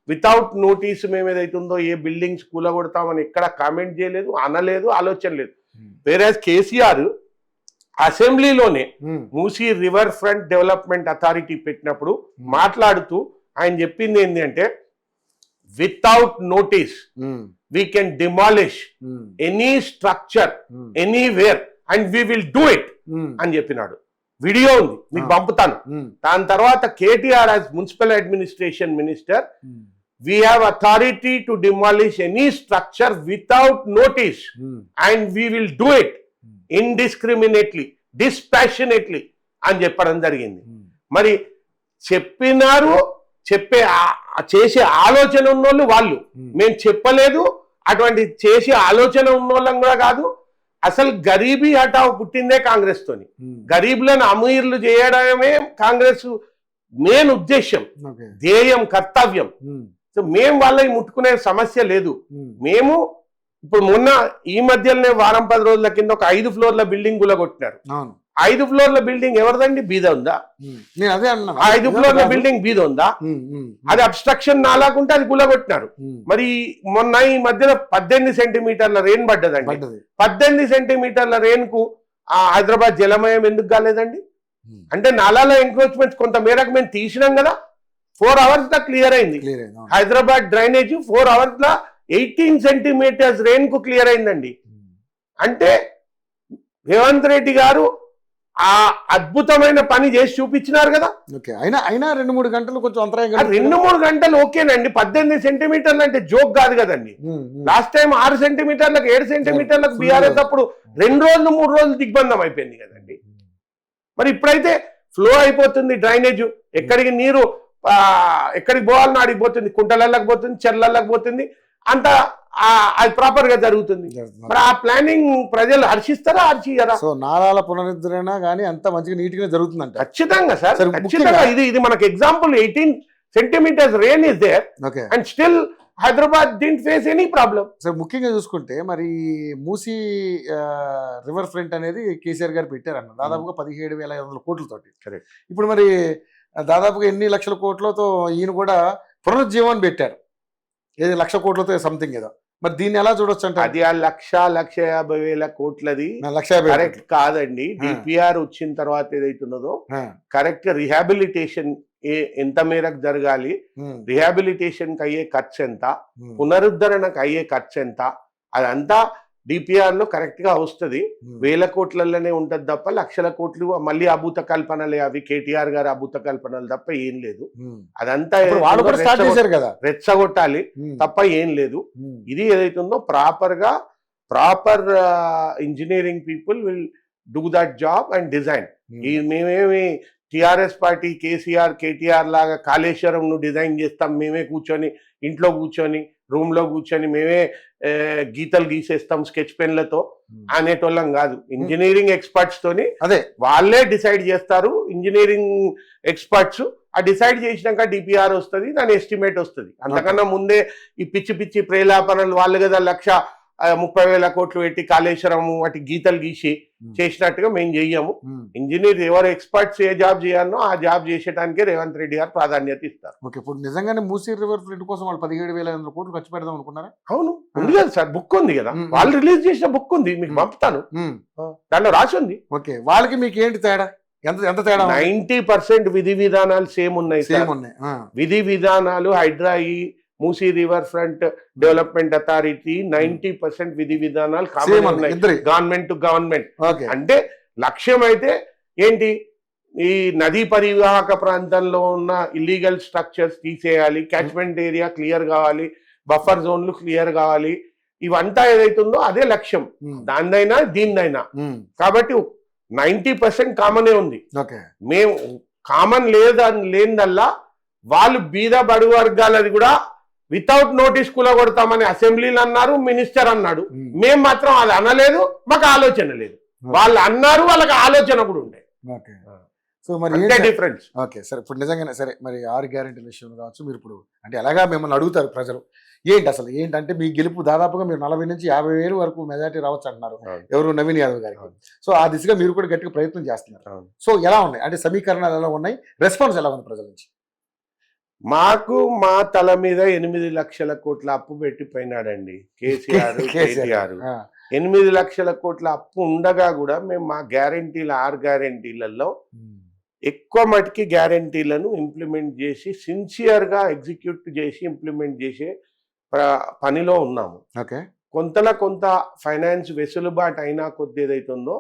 వితౌట్ నోటీస్ మేము ఏదైతుందో ఏ బిల్డింగ్స్ కూలగొడతామని ఎక్కడ కామెంట్ చేయలేదు, అనలేదు, ఆలోచన లేదు. వేరే కేసీఆర్ అసెంబ్లీలోనే Musi river front development authority పెట్టినప్పుడు మాట్లాడుతూ ఆయన చెప్పింది ఏంటి అంటే, without notice we can demolish any structure anywhere and we will do it అని చెప్పినాడు. వీడియో ఉంది, మీకు పంపుతాను. దాని తర్వాత KTR as municipal administration minister, we have authority to demolish any structure without notice and we will do it indiscriminately, dispassionately అని చెప్పడం జరిగింది. మరి చెప్పినారు, చేసే ఆలోచన ఉన్నోళ్ళు వాళ్ళు, మేము చెప్పలేదు. అటువంటి చేసే ఆలోచన ఉన్నోళ్ళం కూడా కాదు. అసలు గరీబీ హఠావు పుట్టిందే కాంగ్రెస్ తోని. గరీబులను అమీర్లు చేయడమే కాంగ్రెస్ మెయిన్ ఉద్దేశం, ధ్యేయం, కర్తవ్యం. సో మేము వాళ్ళని ముట్టుకునే సమస్య లేదు. మేము ఇప్పుడు మొన్న ఈ మధ్యలోనే వారం 10 రోజుల కింద ఒక 5 ఫ్లోర్ల బిల్డింగ్ గులగొట్టినారు. 5 ఫ్లోర్ల బిల్డింగ్ ఎవరిదండి? బీద ఉందా? 5 ఫ్లోర్ల బిల్డింగ్ బీద ఉందా? అది అబ్స్ట్రక్షన్ నాలాకుంటే అది గులగొట్టినారు. మరి మొన్న ఈ మధ్యన 18 సెంటీమీటర్ల రెయిన్ పడ్డదండి. 18 సెంటీమీటర్ల రెయిన్ కు హైదరాబాద్ జలమయం ఎందుకు కాలేదండి? అంటే నాలాల ఎంక్రోచ్మెంట్స్ కొంత మేరకు మేము తీసినాం కదా. 4 అవర్స్ లా క్లియర్ అయింది. హైదరాబాద్ డ్రైనేజ్ 4 అవర్స్ లా 18 సెంటీమీటర్స్ రెయిన్ కు క్లియర్ అయిందండి. అంటే రేవంత్ రెడ్డి గారు ఆ అద్భుతమైన పని చేసి చూపించినారు కదా. అయినా 2-3 గంటలు కొంచెం అంతరాయం. 2-3 గంటలు ఓకేనండి. 18 సెంటీమీటర్లు అంటే జోక్ కాదు కదండి. లాస్ట్ టైం 6 సెంటీమీటర్లకు 7 సెంటీమీటర్లకు బీఆర్ఎస్ అప్పుడు 2 రోజులు 3 రోజులు దిగ్బంధం అయిపోయింది కదండి. మరి ఇప్పుడైతే ఫ్లో అయిపోతుంది డ్రైనేజ్. ఎక్కడికి నీరు ఎక్కడికి పోవాలని ఆడిపోతుంది, కుంటలకి పోతుంది, చెర్లకి పోతుంది, అంత అది ప్రాపర్ గా జరుగుతుంది. మరి ఆ ప్లానింగ్ ప్రజలు హర్షిస్తారా, హర్షియరా? సో నాలాల పునరుద్ధరణ కానీ అంత మంచిగా నీట్ గా జరుగుతుందంట. ఖచ్చితంగా సార్, ఖచ్చితంగా. ఇది మనకు example. 18 centimetres rain is there and still Hyderabad didn't face any problem. Sir ముఖ్యంగా చూసుకుంటే మరి మూసీ రివర్ ఫ్రంట్ అనేది కేసీఆర్ గారు పెట్టారన్న దాదాపుగా 17,500 కోట్లతోటి. ఇప్పుడు మరి దాదాపుగా ఎన్ని లక్షల కోట్లతో ఈయన కూడా పునరుజ్జీవాన్ని పెట్టారు. ఏది 1,00,000 కోట్లతో సంథింగ్ ఏదో. మరి దీన్ని ఎలా చూడొచ్చు అంటే అది 1,50,000 కోట్లది కరెక్ట్ కాదండి. డిపిఆర్ వచ్చిన తర్వాత ఏదైతున్నదో కరెక్ట్ రిహాబిలిటేషన్ ఎంత మేరకు జరగాలి, రిహాబిలిటేషన్ కి అయ్యే ఖర్చు ఎంత, పునరుద్ధరణకు అయ్యే ఖర్చు ఎంత, అదంతా డిపిఆర్ లో కరెక్ట్ గా వస్తుంది. వేల కోట్లలోనే ఉంటది తప్ప లక్షల కోట్లు మళ్ళీ అభూత కల్పనలే అవి. కేటీఆర్ గారు అభూత కల్పనలు తప్ప ఏం లేదు. అదంతా వాళ్ళు కూడా స్టార్ట్ చేశారు కదా, రెచ్చగొట్టాలి తప్ప ఏం లేదు. ఇది ఏదైతుందో proper engineering people will do that job and design. ఈ మేమేమి టిఆర్ఎస్ పార్టీ కేటీఆర్ లాగా కాళేశ్వరం ను డిజైన్ చేస్తాం, మేమే కూర్చొని ఇంట్లో కూర్చొని రూమ్ లో కూర్చొని మేమే గీతలు గీసేస్తాం స్కెచ్ పెన్లతో అనేటోళ్ళం కాదు. ఇంజనీరింగ్ ఎక్స్పర్ట్స్ తోని అదే వాళ్ళే డిసైడ్ చేస్తారు. ఇంజనీరింగ్ ఎక్స్పర్ట్స్ ఆ డిసైడ్ చేసినాక డిపిఆర్ వస్తుంది, దాని ఎస్టిమేట్ వస్తుంది. అంతకన్నా ముందే ఈ పిచ్చి ప్రేలాపనలు వాళ్ళు కదా 1,30,000 కోట్లు పెట్టి కాళేశ్వరం వాటి గీతలు గీసి చేసినట్టుగా మేము చెయ్యము. ఇంజనీర్ ఎవరు ఎక్స్పర్ట్స్ ఏ జాబ్ చేయాలనో ఆ జాబ్ చేసేటానికే రేవంత్ రెడ్డి గారు ప్రాధాన్యత ఇస్తారు. ఓకే, ఇప్పుడు నిజంగానే మూసీ రివర్ ఫ్రంట్ కోసం వాళ్ళు 17,500 కోట్లు ఖర్చు పెడదాం అనుకున్నారా? అవును, ఉంది కదా సార్, బుక్ ఉంది కదా, వాళ్ళు రిలీజ్ చేసిన బుక్ ఉంది, మీకు పంపుతాను, దాంట్లో రాసి ఉంది. ఓకే, వాళ్ళకి మీకు ఏంటి తేడా? ఎంత తేడా? 90% విధి విధానాలు సేమ్ ఉన్నాయి. విధి విధానాలు హైడ్రాయి Musi river front development authority 90% విధి విధానాలు గవర్నమెంట్ టు గవర్నమెంట్. అంటే లక్ష్యం అయితే ఏంటి, ఈ నదీ పరివాహక ప్రాంతంలో ఉన్న ఇల్లీగల్ స్ట్రక్చర్స్ తీసేయాలి, క్యాచ్మెంట్ ఏరియా క్లియర్ కావాలి, బఫర్ జోన్లు క్లియర్ కావాలి. ఇవంతా ఏదైతుందో అదే లక్ష్యం, దానిదైనా దీనిదైనా. కాబట్టి 90% కామనే ఉంది. మేము కామన్ లేదల్లా వాళ్ళు బీద బడు వర్గాలది కూడా వితౌట్ నోటీస్ కూలగొడతామని అసెంబ్లీలు అన్నారు, మినిస్టర్ అన్నాడు. మేము మాత్రం అది అనలేదు, మాకు ఆలోచన లేదు. వాళ్ళు అన్నారు, వాళ్ళకి ఆలోచన కూడా ఉండే. సో మరి డిఫరెన్స్. ఓకే సరే, ఇప్పుడు నిజంగానే సరే, మరి 6 గ్యారెంటీల విషయంలో కావచ్చు, మీరు ఇప్పుడు అంటే ఎలాగా మిమ్మల్ని అడుగుతారు ప్రజలు అసలు ఏంటంటే మీ గెలుపు దాదాపుగా మీరు 40 నుంచి 50,000 వరకు మెజార్టీ రావచ్చు అంటున్నారు ఎవరు, నవీన్ యాదవ్ గారికి. సో ఆ దిశగా మీరు కూడా గట్టిగా ప్రయత్నం చేస్తున్నారు. సో ఎలా ఉన్నాయి అంటే సమీకరణాలు ఎలా ఉన్నాయి, రెస్పాన్స్ ఎలా ఉంది ప్రజల నుంచి? మాకు మా తల మీద 8 లక్షల కోట్ల అప్పు పెట్టిపోయినాడండి కేసీఆర్. 8 లక్షల కోట్ల అప్పు ఉండగా కూడా మేము మా గ్యారెంటీల 6 గ్యారెంటీలలో ఎక్కువ మటుకి గ్యారెంటీలను ఇంప్లిమెంట్ చేసి సిన్సియర్గా ఎగ్జిక్యూట్ చేసి ఇంప్లిమెంట్ చేసే పనిలో ఉన్నాము. కొంత ఫైనాన్స్ వెసులుబాటు అయినా కొద్ది ఏదైతుందో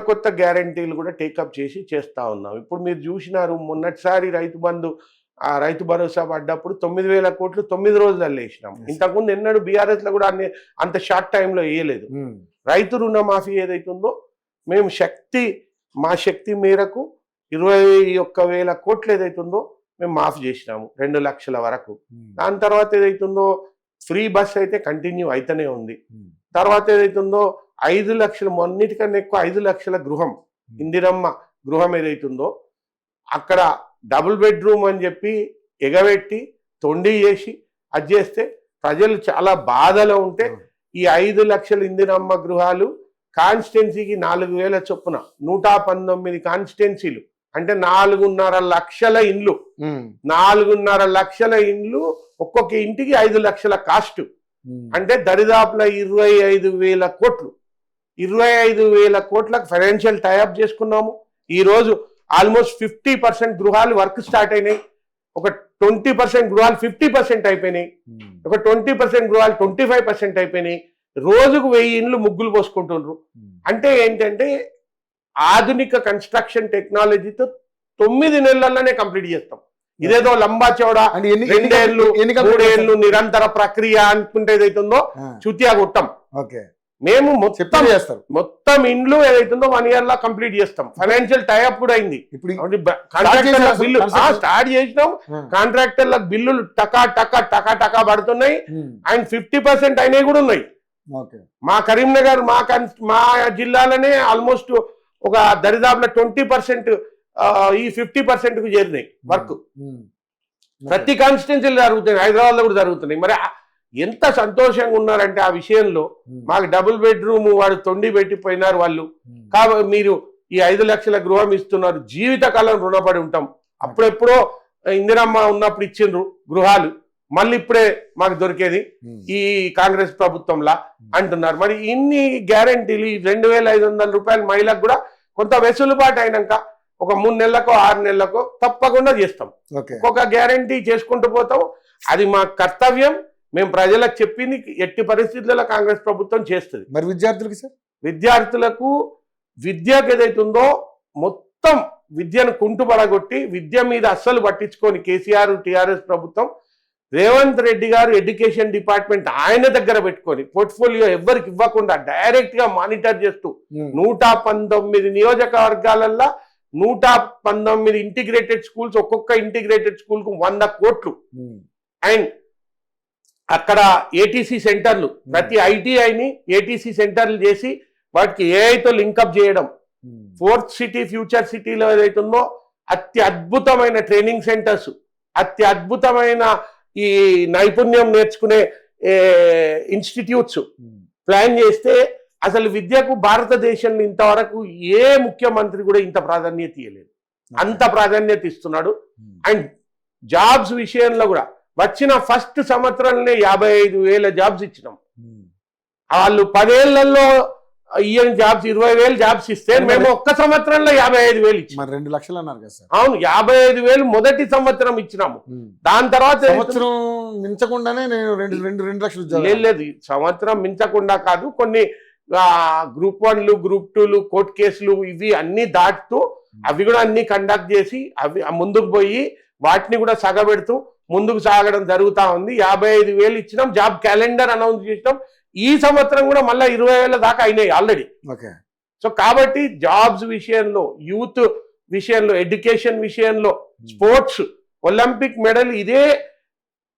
కొత్త గ్యారెంటీలు కూడా టేకప్ చేసి చేస్తా ఉన్నాం. ఇప్పుడు మీరు చూసినారు, మొన్నటిసారి రైతు భరోసా పడ్డప్పుడు 9,000 కోట్లు 9 రోజులలో వేసినాం. ఇంతకుముందు ఎన్నడూ బీఆర్ఎస్ లో కూడా అంత షార్ట్ టైంలో వేయలేదు. రైతు రుణమాఫీ ఏదైతుందో మేము మా శక్తి మేరకు 21,000 కోట్లు ఏదైతుందో మేము మాఫీ చేసినాము, 2 లక్షల వరకు. దాని తర్వాత ఏదైతుందో ఫ్రీ బస్ అయితే కంటిన్యూ అయితేనే ఉంది. తర్వాత ఏదైతుందో 5 లక్షలు, మొన్నిటికన్నా ఎక్కువ 5 లక్షల గృహం, ఇందిరమ్మ గృహం ఏదైతుందో అక్కడ డబుల్ బెడ్రూమ్ అని చెప్పి ఎగబెట్టి తొండి చేసి అది చేస్తే ప్రజలు చాలా బాధలో ఉంటే ఈ 5 లక్షల ఇందిరమ్మ గృహాలు కాన్స్టిట్యున్సీకి 4,000 చొప్పున 119 కాన్స్టిట్యున్సీలు అంటే 4.5 లక్షల ఇండ్లు. 4.5 లక్షల ఇండ్లు, ఒక్కొక్క ఇంటికి 5 లక్షల కాస్ట్ అంటే దరిదాపుల 25,000 కోట్లు. 25,000 కోట్లకు ఫైనాన్షియల్ టైఅప్ చేసుకున్నాము. ఈ రోజు ఆల్మోస్ట్ 50% గృహాలు వర్క్ స్టార్ట్ అయినాయి, ఒక 20% గృహాలు 50% అయిపోయినాయి, ఒక 20% గృహాలు 25% అయిపోయినాయి. రోజుకు 1000 ఇండ్లు ముగ్గులు పోసుకుంటుండ్రు. అంటే ఏంటంటే ఆధునిక కన్స్ట్రక్షన్ టెక్నాలజీతో 9 నెలల్లోనే కంప్లీట్ చేస్తాం. ఇదేదో లంబా చౌడా 2 ఏళ్ళు 3 ఏళ్ళు నిరంతర ప్రక్రియ అనుకుంటే ఏదైతుందో చుతియా కొట్టాం. మేము మొత్తం ఇండ్లు ఏదైతుందో 1 year లా కంప్లీట్ చేస్తాం. ఫైనాన్షియల్ టైఅప్ కూడా అయింది. బిల్లు స్టార్ట్ చేసినాం, కాంట్రాక్టర్లకు బిల్లులు టకా పడుతున్నాయి. అండ్ 50% అయినవి కూడా ఉన్నాయి. మా కరీంనగర్ మా జిల్లాలోనే ఆల్మోస్ట్ ఒక దరిదాపుల 20% ఈ 50% కు చేరినాయి వర్క్. ప్రతి కాన్స్టిట్యున్సీలు జరుగుతున్నాయి, హైదరాబాద్ లో కూడా జరుగుతున్నాయి. మరి ఎంత సంతోషంగా ఉన్నారంటే ఆ విషయంలో. మాకు డబుల్ బెడ్రూమ్ వాడు తొండి పెట్టిపోయినారు వాళ్ళు, కాబట్టి మీరు ఈ 5 లక్షల గృహం ఇస్తున్నారు, జీవితకాలం రుణపడి ఉంటాం. అప్పుడెప్పుడో ఇందిరమ్మ ఉన్నప్పుడు ఇచ్చిండ్రు గృహాలు, మళ్ళీ ఇప్పుడే మాకు దొరికేది ఈ కాంగ్రెస్ ప్రభుత్వంలా అంటున్నారు. మరి ఇన్ని గ్యారెంటీలు 2,500 రూపాయల మహిళకు కూడా కొంత వెసులుబాటు అయినాక ఒక 3 నెలలకో 6 నెలలకో తప్పకుండా చేస్తాం. ఒక్కొక్క గ్యారెంటీ చేసుకుంటూ పోతాం. అది మా కర్తవ్యం. మేము ప్రజలకు చెప్పింది ఎట్టి పరిస్థితుల్లో కాంగ్రెస్ ప్రభుత్వం చేస్తుంది. మరి విద్యార్థులకి సార్? విద్యార్థులకు విద్యకు ఏదైతుందో మొత్తం విద్యను కుంటుపడగొట్టి విద్య మీద అస్సలు పట్టించుకొని కేసీఆర్ టీఆర్ఎస్ ప్రభుత్వం రేవంత్ రెడ్డి గారు ఎడ్యుకేషన్ డిపార్ట్మెంట్ ఆయన దగ్గర పెట్టుకొని పోర్ట్ఫోలియో ఎవరికి ఇవ్వకుండా డైరెక్ట్ గా మానిటర్ చేస్తూ 119 నియోజకవర్గాలల్లో 119 ఇంటిగ్రేటెడ్ స్కూల్స్, ఒక్కొక్క ఇంటిగ్రేటెడ్ స్కూల్ కు 100 కోట్లు అండ్ అక్కడ ఏటీసీ సెంటర్లు, ప్రతి ఐటీఐని ఏటీసీ సెంటర్లు చేసి వాటికి ఏఐతో లింకప్ చేయడం, 4th సిటీ ఫ్యూచర్ సిటీలో ఏదైతుందో అత్యద్భుతమైన ట్రైనింగ్ సెంటర్స్, అత్యద్భుతమైన ఈ నైపుణ్యం నేర్చుకునే ఇన్స్టిట్యూట్స్ ప్లాన్ చేస్తే అసలు విద్యకు భారతదేశంలో ఇంతవరకు ఏ ముఖ్యమంత్రి కూడా ఇంత ప్రాధాన్యత ఇవ్వలేదు. అంత ప్రాధాన్యత ఇస్తున్నాడు. అండ్ జాబ్స్ విషయంలో కూడా వచ్చిన ఫస్ట్ సంవత్సరంలో 55,000 జాబ్స్ ఇచ్చినాం. వాళ్ళు 10 ఏళ్లలో ఇయ్యని జాబ్స్ 20,000 జాబ్స్ ఇస్తే మేము ఒక్క సంవత్సరంలో 55,000 ఇచ్చాం. 2 లక్షలు అన్నారు కదా సార్? అవును, 55,000 మొదటి సంవత్సరం ఇచ్చినాము. దాని తర్వాత సంవత్సరం మించకుండానే నేను 2 లక్షలు లేదు, సంవత్సరం మించకుండా కాదు, కొన్ని గ్రూప్ 1లు గ్రూప్ 2లు కోర్టు కేసులు ఇవి అన్ని దాటుతూ అవి కూడా అన్ని కండక్ట్ చేసి అవి ముందుకు పోయి వాటిని కూడా సగబెడుతూ ముందుకు సాగడం జరుగుతూ ఉంది. 55,000 ఇచ్చినాం, జాబ్ క్యాలెండర్ అనౌన్స్ చేసినాం. ఈ సంవత్సరం కూడా మళ్ళీ 20,000 దాకా అయినాయి ఆల్రెడీ. సో కాబట్టి జాబ్స్ విషయంలో, యూత్ విషయంలో, ఎడ్యుకేషన్ విషయంలో, స్పోర్ట్స్, ఒలింపిక్ మెడల్ ఇదే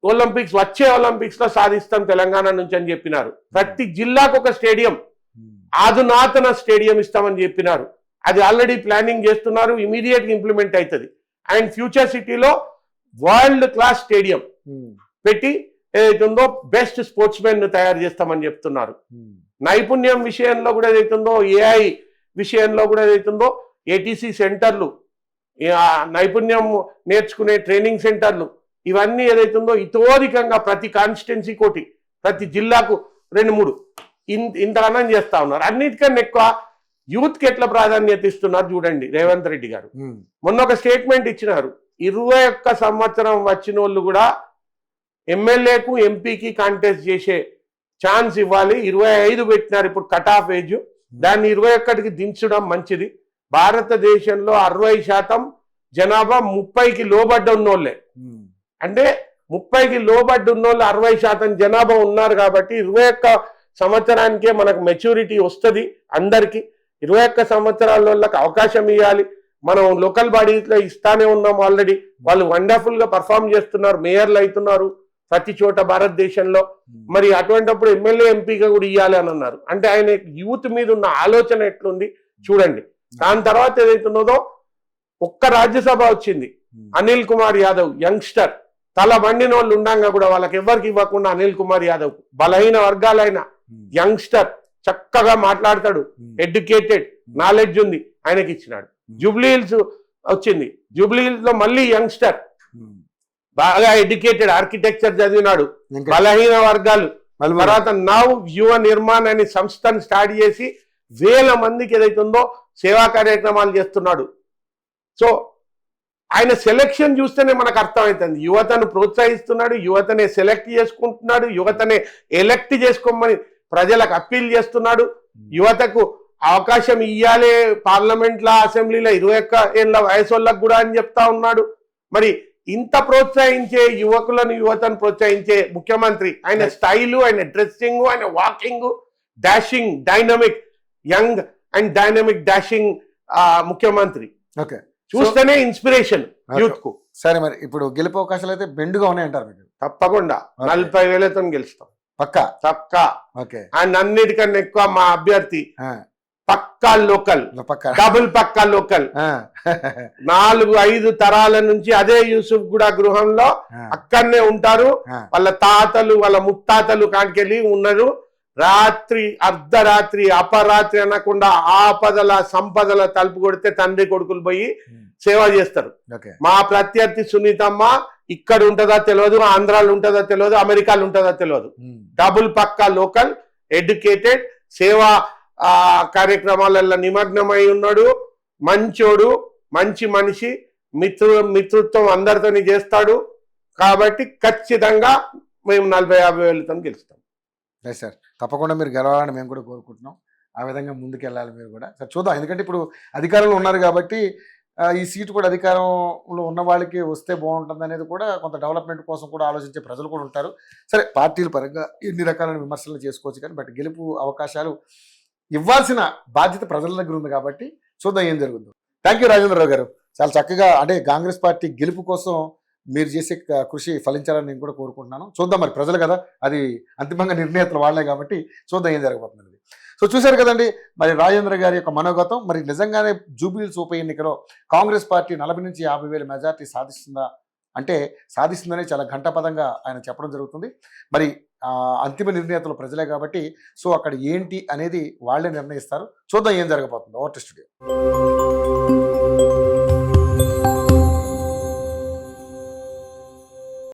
ఒలింపిక్స్ వచ్చే ఒలింపిక్స్ లో సాధిస్తాం తెలంగాణ నుంచి అని చెప్పినారు. ప్రతి జిల్లాకు ఒక స్టేడియం, ఆధునాతన స్టేడియం ఇస్తామని చెప్పినారు. అది ఆల్రెడీ ప్లానింగ్ చేస్తున్నారు, ఇమీడియట్ గా ఇంప్లిమెంట్ అవుతుంది. అండ్ ఫ్యూచర్ సిటీలో వరల్డ్ క్లాస్ స్టేడియం పెట్టి ఏదైతుందో బెస్ట్ స్పోర్ట్స్ మెన్ తయారు చేస్తామని చెప్తున్నారు. నైపుణ్యం విషయంలో కూడా ఏదైతుందో, ఏఐ విషయంలో కూడా ఏదైతుందో ఏటీసీ సెంటర్లు, నైపుణ్యం నేర్చుకునే ట్రైనింగ్ సెంటర్లు, ఇవన్నీ ఏదైతుందో ఇతోధికంగా ప్రతి కాన్స్టిట్యున్సీ కోటి, ప్రతి జిల్లాకు 2-3 ఇంతగానం చేస్తా ఉన్నారు. అన్నిటికన్నా ఎక్కువ యూత్కి ఎట్లా ప్రాధాన్యత ఇస్తున్నారు చూడండి రేవంత్ రెడ్డి గారు. మొన్న ఒక స్టేట్మెంట్ ఇచ్చినారు, 21 సంవత్సరం వచ్చిన వాళ్ళు కూడా ఎమ్మెల్యేకు ఎంపీకి కాంటెస్ట్ చేసే ఛాన్స్ ఇవ్వాలి. 25 పెట్టినారు ఇప్పుడు కట్ ఆఫ్ ఏజ్, దాన్ని 21కి దించడం మంచిది. భారతదేశంలో 60% జనాభా 30కి లోబడ్డ ఉన్నోళ్ళే. అంటే 30కి లోబడ్డ ఉన్నోళ్ళు 60% జనాభా ఉన్నారు కాబట్టి 21 సంవత్సరానికే మనకు మెచ్యూరిటీ వస్తుంది. అందరికీ 21 సంవత్సరాల వాళ్ళకి అవకాశం ఇవ్వాలి. మనం లోకల్ బాడీస్లో ఇస్తానే ఉన్నాం ఆల్రెడీ. వాళ్ళు వండర్ఫుల్ గా పర్ఫామ్ చేస్తున్నారు, మేయర్లు అవుతున్నారు ప్రతి చోట భారతదేశంలో. మరి అటువంటిప్పుడు ఎమ్మెల్యే ఎంపీగా కూడా ఇవ్వాలి అని అన్నారు. అంటే ఆయన యూత్ మీద ఉన్న ఆలోచన ఎట్లుంది చూడండి. దాని తర్వాత ఏదైతున్నదో ఒక్క రాజ్యసభ వచ్చింది, అనిల్ కుమార్ యాదవ్ యంగ్స్టర్, తల బండిన వాళ్ళు ఉండంగా కూడా వాళ్ళకి ఎవరికి ఇవ్వకుండా అనిల్ కుమార్ యాదవ్ బలహీన వర్గాలైన యంగ్స్టర్, చక్కగా మాట్లాడతాడు, ఎడ్యుకేటెడ్, నాలెడ్జ్ ఉంది, ఆయనకి ఇచ్చినాడు. జూబ్లీ హిల్స్ వచ్చింది, జూబ్లీ హిల్స్ లో మళ్ళీ యంగ్స్టర్, బాగా ఎడ్యుకేటెడ్, ఆర్కిటెక్చర్ చదివినాడు, బలహీన వర్గాలు. తర్వాత నవ్ యువ నిర్మాణ్ అనే సంస్థను స్టార్ట్ చేసి 1000 మందికి ఏదైతుందో సేవా కార్యక్రమాలు చేస్తున్నాడు. సో ఆయన సెలెక్షన్ చూస్తేనే మనకు అర్థమవుతుంది, యువతను ప్రోత్సహిస్తున్నాడు, యువతనే సెలెక్ట్ చేసుకుంటున్నాడు, యువతనే ఎలెక్ట్ చేసుకోమని ప్రజలకు అప్పీల్ చేస్తున్నాడు. యువతకు అవకాశం ఇయ్యాలి పార్లమెంట్లో, అసెంబ్లీలో 21 ఏళ్ళ వయసు వాళ్ళకు కూడా అని చెప్తా ఉన్నాడు. మరి ఇంత ప్రోత్సహించే యువతను ప్రోత్సహించే ముఖ్యమంత్రి, ఆయన స్టైలు, ఆయన డ్రెస్సింగ్, ఆయన walking, dashing, dynamic, young and dynamic dashing ముఖ్యమంత్రి. చూస్తేనే ఇన్స్పిరేషన్ యూత్ కు. సరే, మరి ఇప్పుడు గెలుపు అవకాశాలు అయితే బెండుగా ఉన్నాయంటారు మీకు? తప్పకుండా 40,000తో గెలుస్తాం, పక్కా. అండ్ అన్నిటికన్నా ఎక్కువ మా అభ్యర్థి పక్కా లోకల్, డబుల్ పక్కా లోకల్. 4-5 తరాల నుంచి అదే యూసుఫ్ కూడా గృహంలో అక్కడనే ఉంటారు. వాళ్ళ తాతలు, వాళ్ళ ముత్తాతలు కాడికెళ్ళి ఉన్నారు. రాత్రి, అర్ధరాత్రి, అపరాత్రి అనకుండా ఆపదల సంపదల తలుపు కొడితే తండ్రి కొడుకులు పోయి సేవ చేస్తారు. మా ప్రత్యర్థి సునీతమ్మ ఇక్కడ ఉంటుందా తెలియదు, ఆంధ్రాలో ఉంటుందా తెలియదు, అమెరికాలో ఉంటుందా తెలియదు. డబుల్ పక్కా లోకల్, ఎడ్యుకేటెడ్, సేవా కార్యక్రమాలలో నిమగ్నమై ఉన్నాడు. మంచోడు, మంచి మనిషి, మిత్రుత్వం అందరితోని చేస్తాడు. కాబట్టి ఖచ్చితంగా మేము 40,000-50,000తో గెలుస్తాం. లేదు సార్, తప్పకుండా మీరు గెలవాలని మేము కూడా కోరుకుంటున్నాం. ఆ విధంగా ముందుకెళ్ళాలి మీరు కూడా. సరే చూద్దాం. ఎందుకంటే ఇప్పుడు అధికారంలో ఉన్నారు కాబట్టి ఈ సీటు కూడా అధికారంలో ఉన్న వాళ్ళకి వస్తే బాగుంటుందనేది కూడా కొంత డెవలప్‌మెంట్ కోసం కూడా ఆలోచించే ప్రజలు కూడా ఉంటారు. సరే పార్టీల పరంగా ఎన్ని రకాలైన విమర్శలు చేసుకోవచ్చు కానీ బట్ గెలుపు అవకాశాలు ఇవ్వాల్సిన బాధ్యత ప్రజల దగ్గర ఉంది కాబట్టి చూద్దాం ఏం జరుగుద్దో. థ్యాంక్ యూ రాజేంద్రరావు గారు. చాలా చక్కగా అంటే కాంగ్రెస్ పార్టీ గెలుపు కోసం మీరు చేసే కృషి ఫలించాలని నేను కూడా కోరుకుంటున్నాను. చూద్దాం మరి ప్రజలు కదా! అది అంతిమంగా నిర్ణేతలు వాళ్ళే కాబట్టి చూద్దాం ఏం జరగబోతుందనేది. సో చూశారు కదండీ! మరి రాజేంద్ర గారి యొక్క మనోగతం. మరి నిజంగానే జూబ్లీహిల్స్ ఉప ఎన్నికలో కాంగ్రెస్ పార్టీ 40,000-50,000 మెజార్టీ సాధిస్తుందా? అంటే సాధిస్తుందని చాలా ఘంటాపథంగా ఆయన చెప్పడం జరుగుతుంది. మరి అంతిమ నిర్ణేతలు ప్రజలే కాబట్టి సో అక్కడ ఏంటి అనేది వాళ్ళే నిర్ణయిస్తారు. చూద్దాం ఏం జరగబోతుందో. Over to studio.